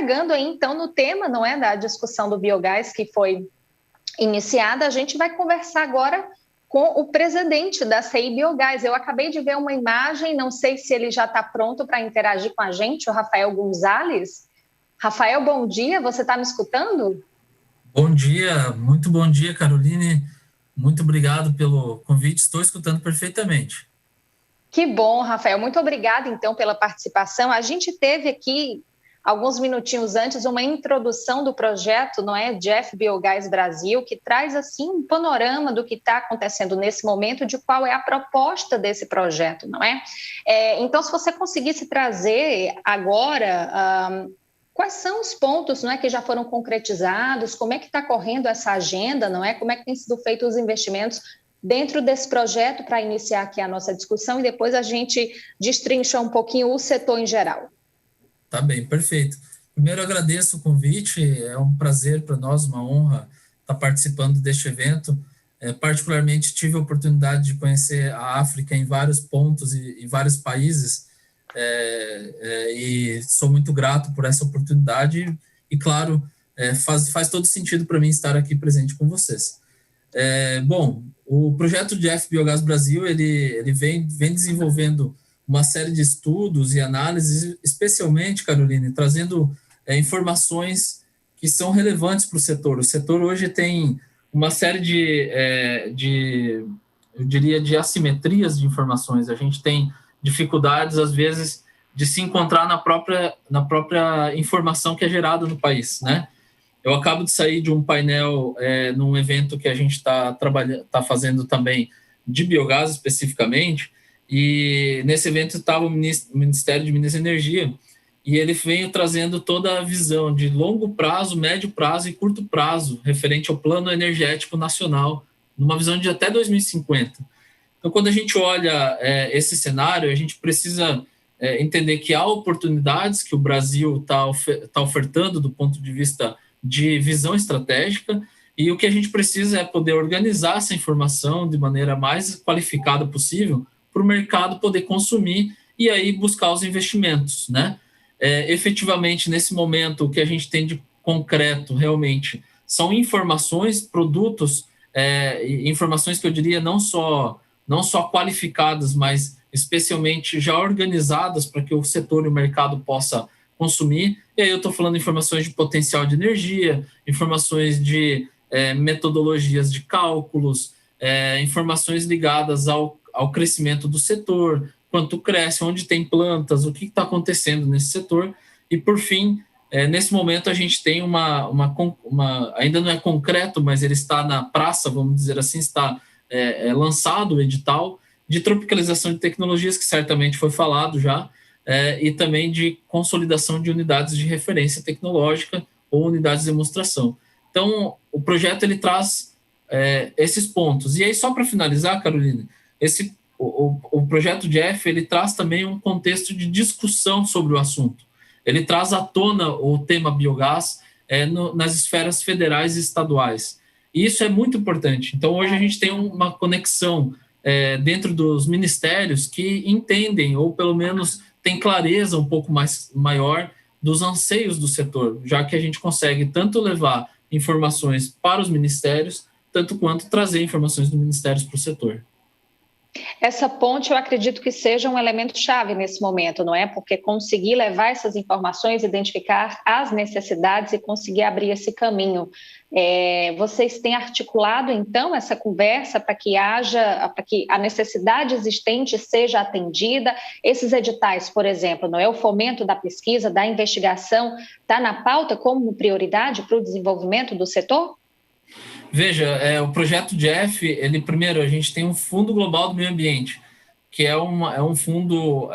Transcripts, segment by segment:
pegando aí, então, no tema, não é, da discussão do biogás que foi iniciada, a gente vai conversar agora com o presidente da CI Biogás. Eu acabei de ver uma imagem, não sei se ele já está pronto para interagir com a gente, o Rafael Gonzalez. Rafael, bom dia, você está me escutando? Bom dia, muito bom dia, Caroline. Muito obrigado pelo convite, estou escutando perfeitamente. Que bom, Rafael. Muito obrigada, então, pela participação. A gente teve aqui, alguns minutinhos antes, uma introdução do projeto, não é, Jeff Biogás Brasil, que traz, assim, um panorama do que está acontecendo nesse momento, de qual é a proposta desse projeto, não é? Então, se você conseguisse trazer agora... quais são os pontos, não é, que já foram concretizados? Como é que está correndo essa agenda, não é? Como é que têm sido feitos os investimentos dentro desse projeto para iniciar aqui a nossa discussão e depois a gente destrincha um pouquinho o setor em geral? Tá bem, perfeito. Primeiro, agradeço o convite, é um prazer para nós, uma honra estar participando deste evento. Particularmente, tive a oportunidade de conhecer a África em vários pontos e em vários países, e sou muito grato por essa oportunidade e, claro, faz todo sentido para mim estar aqui presente com vocês. Bom, o projeto de Jeff Biogás Brasil, ele vem desenvolvendo uma série de estudos e análises, especialmente, Caroline, trazendo informações que são relevantes para o setor. O setor hoje tem uma série eu diria, de assimetrias de informações. A gente tem dificuldades, às vezes, de se encontrar na própria informação que é gerada no país, né? Eu acabo de sair de um painel num evento que a gente está fazendo também de biogás especificamente, e nesse evento estava o Ministério de Minas e Energia, e ele veio trazendo toda a visão de longo prazo, médio prazo e curto prazo referente ao plano energético nacional, numa visão de até 2050. Então, quando a gente olha esse cenário, a gente precisa entender que há oportunidades que o Brasil está ofertando do ponto de vista de visão estratégica, e o que a gente precisa é poder organizar essa informação de maneira mais qualificada possível para o mercado poder consumir e aí buscar os investimentos, né? Efetivamente, nesse momento, o que a gente tem de concreto realmente são informações, produtos, informações que eu diria não só qualificadas, mas especialmente já organizadas para que o setor e o mercado possa consumir. E aí eu estou falando de informações de potencial de energia, informações de metodologias de cálculos, informações ligadas ao crescimento do setor, quanto cresce, onde tem plantas, o que está acontecendo nesse setor. E, por fim, nesse momento a gente tem ainda não é concreto, mas ele está na praça, vamos dizer assim, está lançado o edital de tropicalização de tecnologias, que certamente foi falado já, e também de consolidação de unidades de referência tecnológica ou unidades de demonstração. Então, o projeto ele traz esses pontos. E aí, só para finalizar, Carolina, o projeto Jeff ele traz também um contexto de discussão sobre o assunto. Ele traz à tona o tema biogás nas esferas federais e estaduais. E isso é muito importante. Então, hoje a gente tem uma conexão dentro dos ministérios que entendem, ou pelo menos tem clareza um pouco maior dos anseios do setor, já que a gente consegue tanto levar informações para os ministérios, tanto quanto trazer informações dos ministérios para o setor. Essa ponte, eu acredito que seja um elemento chave nesse momento, não é? Porque conseguir levar essas informações, identificar as necessidades e conseguir abrir esse caminho. Vocês têm articulado, então, essa conversa para que a necessidade existente seja atendida? Esses editais, por exemplo, não é? O fomento da pesquisa, da investigação, está na pauta como prioridade para o desenvolvimento do setor? Veja, o projeto Jeff, primeiro, a gente tem um Fundo Global do Meio Ambiente, que é um fundo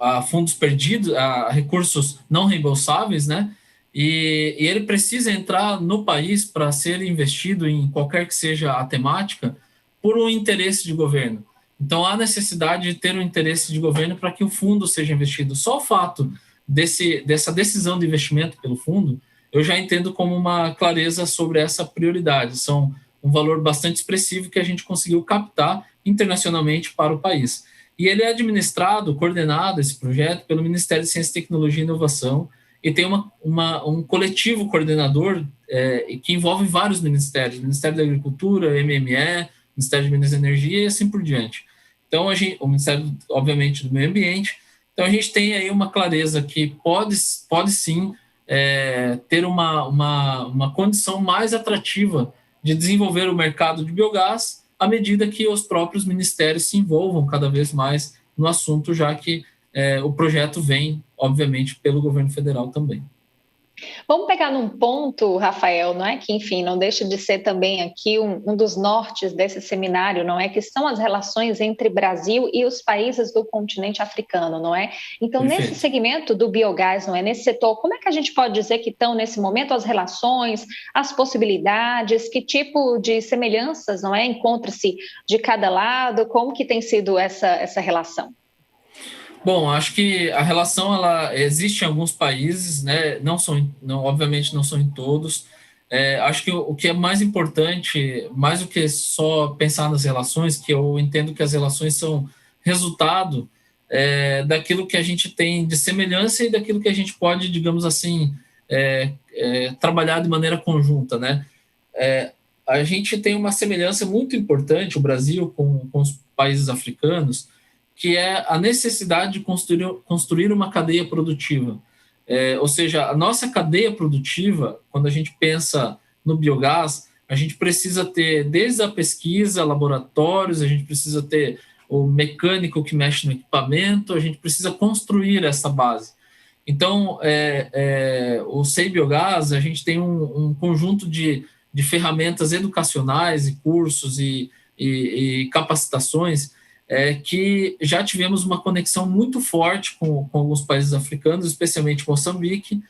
a fundos perdidos, a recursos não reembolsáveis, né? E ele precisa entrar no país para ser investido em qualquer que seja a temática por um interesse de governo. Então, há necessidade de ter um interesse de governo para que o fundo seja investido. Só o fato dessa decisão de investimento pelo fundo eu já entendo como uma clareza sobre essa prioridade. São um valor bastante expressivo que a gente conseguiu captar internacionalmente para o país. E ele é administrado, coordenado, esse projeto, pelo Ministério de Ciência, Tecnologia e Inovação e tem um coletivo coordenador que envolve vários ministérios, Ministério da Agricultura, MME, Ministério de Minas e Energia e assim por diante. Então, o Ministério, obviamente, do Meio Ambiente. Então, a gente tem aí uma clareza que pode sim ter uma condição mais atrativa de desenvolver o mercado de biogás à medida que os próprios ministérios se envolvam cada vez mais no assunto, já que o projeto vem, obviamente, pelo governo federal também. Vamos pegar num ponto, Rafael, não é que, enfim, não deixa de ser também aqui um dos nortes desse seminário, não é, que são as relações entre Brasil e os países do continente africano, não é? Então, Perfeito. Nesse segmento do biogás, não é, nesse setor, como é que a gente pode dizer que estão nesse momento as relações, as possibilidades, que tipo de semelhanças, não é, encontra-se de cada lado, como que tem sido essa relação? Bom, acho que a relação ela existe em alguns países, né? Obviamente não são em todos. Acho que o que é mais importante, mais do que só pensar nas relações, que eu entendo que as relações são resultado daquilo que a gente tem de semelhança e daquilo que a gente pode, digamos assim, trabalhar de maneira conjunta, né? A gente tem uma semelhança muito importante, o Brasil com os países africanos, que é a necessidade de construir uma cadeia produtiva. Ou seja, a nossa cadeia produtiva, quando a gente pensa no biogás, a gente precisa ter desde a pesquisa, laboratórios, a gente precisa ter o mecânico que mexe no equipamento, a gente precisa construir essa base. Então, o SEI Biogás, a gente tem um conjunto de ferramentas educacionais e cursos e capacitações que já tivemos uma conexão muito forte com alguns países africanos, especialmente Moçambique,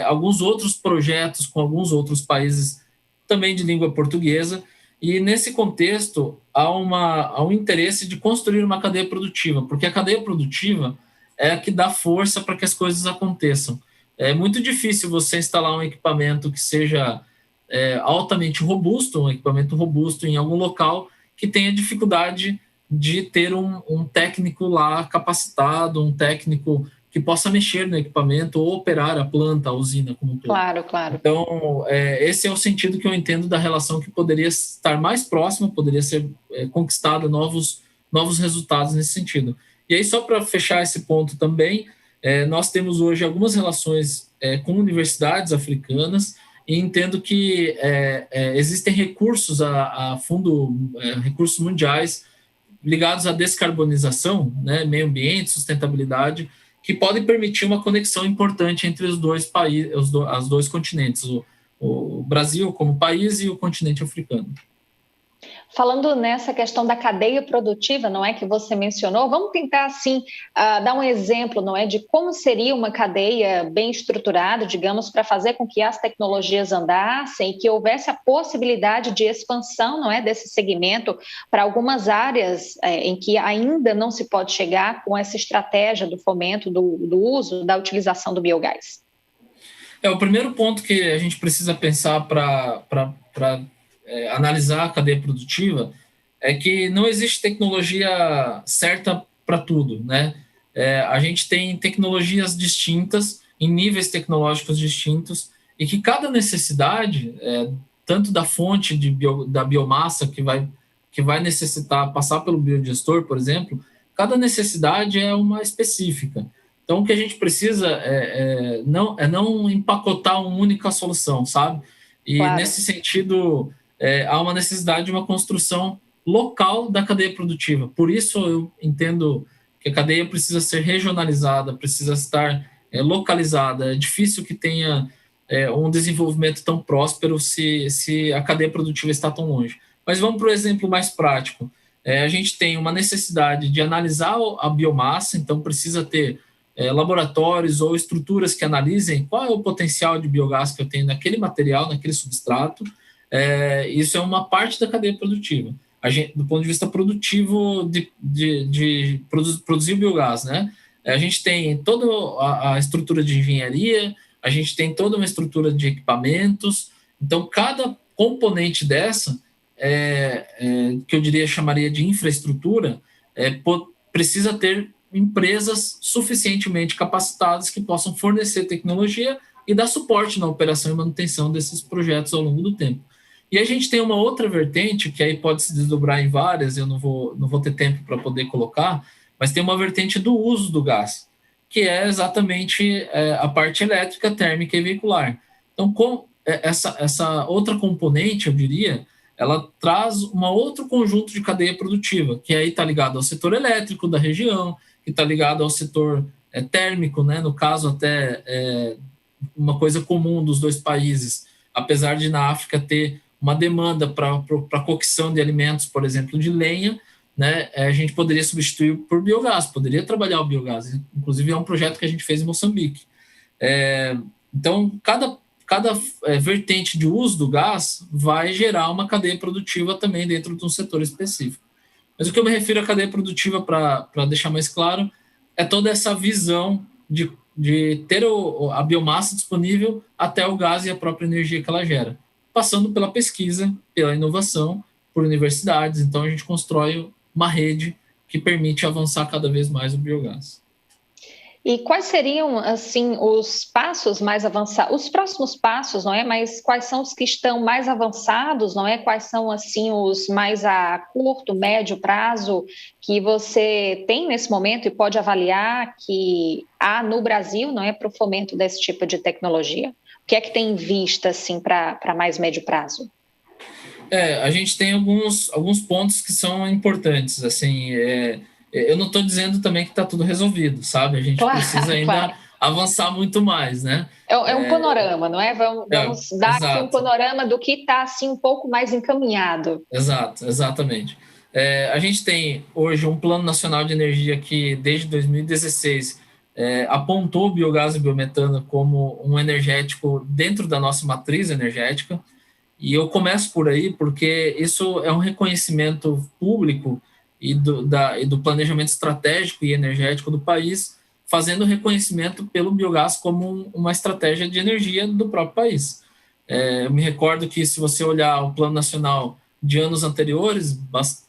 alguns outros projetos com alguns outros países também de língua portuguesa, e nesse contexto há um interesse de construir uma cadeia produtiva, porque a cadeia produtiva é a que dá força para que as coisas aconteçam. É muito difícil você instalar um equipamento que seja altamente robusto, um equipamento robusto em algum local que tenha dificuldade de ter um técnico lá capacitado, um técnico que possa mexer no equipamento ou operar a planta, a usina como um todo. Claro, claro. Então, esse é o sentido que eu entendo da relação, que poderia estar mais próxima, poderia ser conquistada novos resultados nesse sentido. E aí, só para fechar esse ponto também, nós temos hoje algumas relações com universidades africanas, e entendo que existem recursos a fundo, recursos mundiais ligados à descarbonização, né, meio ambiente, sustentabilidade, que podem permitir uma conexão importante entre os dois países, os dois continentes, o Brasil como país e o continente africano. Falando nessa questão da cadeia produtiva, não é, que você mencionou, vamos tentar, assim, dar um exemplo, não é, de como seria uma cadeia bem estruturada, digamos, para fazer com que as tecnologias andassem e que houvesse a possibilidade de expansão, não é, desse segmento para algumas áreas em que ainda não se pode chegar com essa estratégia do fomento do uso, da utilização do biogás. O primeiro ponto que a gente precisa pensar para analisar a cadeia produtiva é que não existe tecnologia certa para tudo, né? A gente tem tecnologias distintas, em níveis tecnológicos distintos, e que cada necessidade, tanto da fonte da biomassa que vai necessitar passar pelo biodigestor, por exemplo, cada necessidade é uma específica. Então, o que a gente precisa não empacotar uma única solução, sabe? E, claro, nesse sentido, há uma necessidade de uma construção local da cadeia produtiva. Por isso, eu entendo que a cadeia precisa ser regionalizada, precisa estar localizada. É difícil que tenha um desenvolvimento tão próspero se a cadeia produtiva está tão longe. Mas vamos para o exemplo mais prático. A gente tem uma necessidade de analisar a biomassa, então precisa ter laboratórios ou estruturas que analisem qual é o potencial de biogás que eu tenho naquele material, naquele substrato. Isso é uma parte da cadeia produtiva. Do ponto de vista produtivo de produzir biogás, né? A gente tem toda a estrutura de engenharia, a gente tem toda uma estrutura de equipamentos. Então, cada componente dessa, que eu chamaria de infraestrutura, precisa ter empresas suficientemente capacitadas que possam fornecer tecnologia e dar suporte na operação e manutenção desses projetos ao longo do tempo. E a gente tem uma outra vertente, que aí pode se desdobrar em várias, eu não vou ter tempo para poder colocar, mas tem uma vertente do uso do gás, que é exatamente a parte elétrica, térmica e veicular. Então, com essa outra componente, eu diria, ela traz um outro conjunto de cadeia produtiva, que aí está ligado ao setor elétrico da região, que está ligado ao setor térmico, né? No caso, até uma coisa comum dos dois países, apesar de na África ter uma demanda para cocção de alimentos, por exemplo, de lenha, né? A gente poderia substituir por biogás, poderia trabalhar o biogás. Inclusive, é um projeto que a gente fez em Moçambique. Então, cada vertente de uso do gás vai gerar uma cadeia produtiva também dentro de um setor específico. Mas o que eu me refiro à cadeia produtiva, para deixar mais claro, é toda essa visão de ter a biomassa disponível até o gás e a própria energia que ela gera, passando pela pesquisa, pela inovação, por universidades. Então, a gente constrói uma rede que permite avançar cada vez mais o biogás. E quais seriam, assim, os passos mais avançados, os próximos passos, não é? Mas quais são os que estão mais avançados, não é? Quais são, assim, os mais a curto, médio prazo que você tem nesse momento e pode avaliar que há no Brasil, não é, para o fomento desse tipo de tecnologia? O que é que tem em vista, assim, para mais médio prazo? A gente tem alguns pontos que são importantes, assim, eu não estou dizendo também que está tudo resolvido, sabe? A gente precisa ainda avançar muito mais, né? É um panorama, não é? Vamos dar exato. aqui um panorama do que está assim, um pouco mais encaminhado. Exatamente. A gente tem hoje um Plano Nacional de Energia que, desde 2016, apontou o biogás e o biometano como um energético dentro da nossa matriz energética. E eu começo por aí porque isso é um reconhecimento público e do planejamento estratégico e energético do país, fazendo reconhecimento pelo biogás como uma estratégia de energia do próprio país. Eu me recordo que, se você olhar o Plano Nacional de anos anteriores,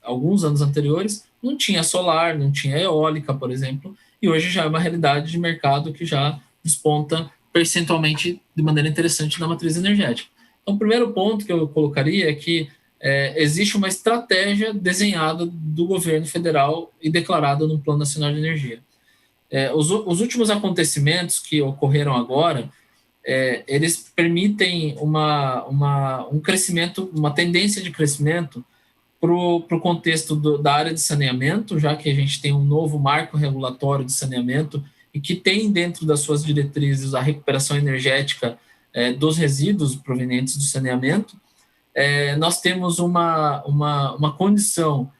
alguns anos anteriores, não tinha solar, não tinha eólica, por exemplo, e hoje já é uma realidade de mercado que já desponta percentualmente de maneira interessante na matriz energética. Então, o primeiro ponto que eu colocaria é que existe uma estratégia desenhada do governo federal e declarada no Plano Nacional de Energia. Os últimos acontecimentos que ocorreram agora, eles permitem um crescimento, uma tendência de crescimento para o contexto da área de saneamento, já que a gente tem um novo marco regulatório de saneamento e que tem dentro das suas diretrizes a recuperação energética dos resíduos provenientes do saneamento. Nós temos uma condição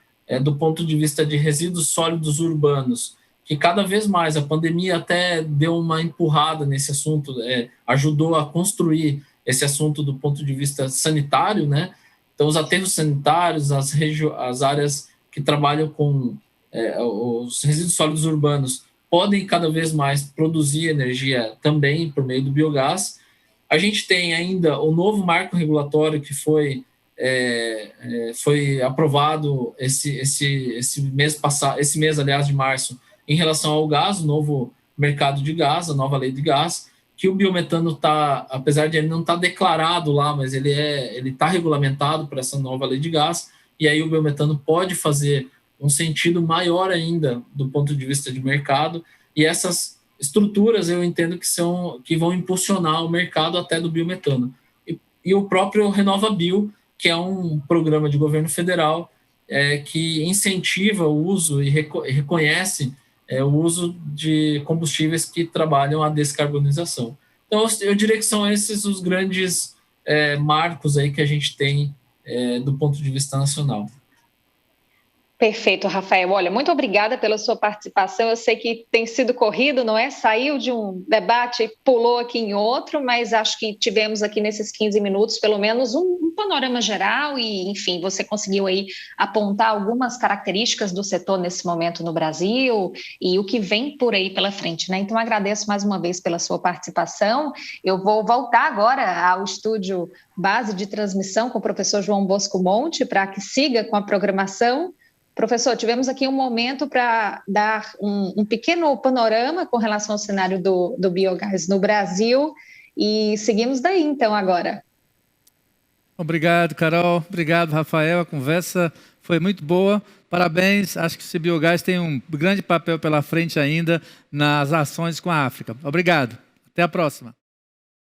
do ponto de vista de resíduos sólidos urbanos, que cada vez mais a pandemia até deu uma empurrada nesse assunto, ajudou a construir esse assunto do ponto de vista sanitário, né? Então, os aterros sanitários, as áreas que trabalham com os resíduos sólidos urbanos podem cada vez mais produzir energia também por meio do biogás. A gente tem ainda o novo marco regulatório que foi aprovado esse mês passado, esse mês, aliás, de março, em relação ao gás, o novo mercado de gás, a nova lei de gás, que o biometano está, apesar de ele não estar declarado lá, mas ele está regulamentado por essa nova lei de gás, e aí o biometano pode fazer um sentido maior ainda do ponto de vista de mercado, e essas estruturas eu entendo que vão impulsionar o mercado até do biometano. E o próprio RenovaBio, que é um programa de governo federal que incentiva o uso e reconhece o uso de combustíveis que trabalham a descarbonização. Então, eu diria que são esses os grandes marcos aí que a gente tem do ponto de vista nacional. Perfeito, Rafael. Olha, muito obrigada pela sua participação. Eu sei que tem sido corrido, não é? Saiu de um debate e pulou aqui em outro, mas acho que tivemos aqui nesses 15 minutos pelo menos um panorama geral e, enfim, você conseguiu aí apontar algumas características do setor nesse momento no Brasil e o que vem por aí pela frente, né? Então, agradeço mais uma vez pela sua participação. Eu vou voltar agora ao estúdio base de transmissão com o professor João Bosco Monte para que siga com a programação Professor, tivemos aqui um momento para dar um pequeno panorama com relação ao cenário do biogás no Brasil e seguimos daí, então, agora. Obrigado, Carol. Obrigado, Rafael. A conversa foi muito boa. Parabéns. Acho que esse biogás tem um grande papel pela frente ainda nas ações com a África. Obrigado. Até a próxima.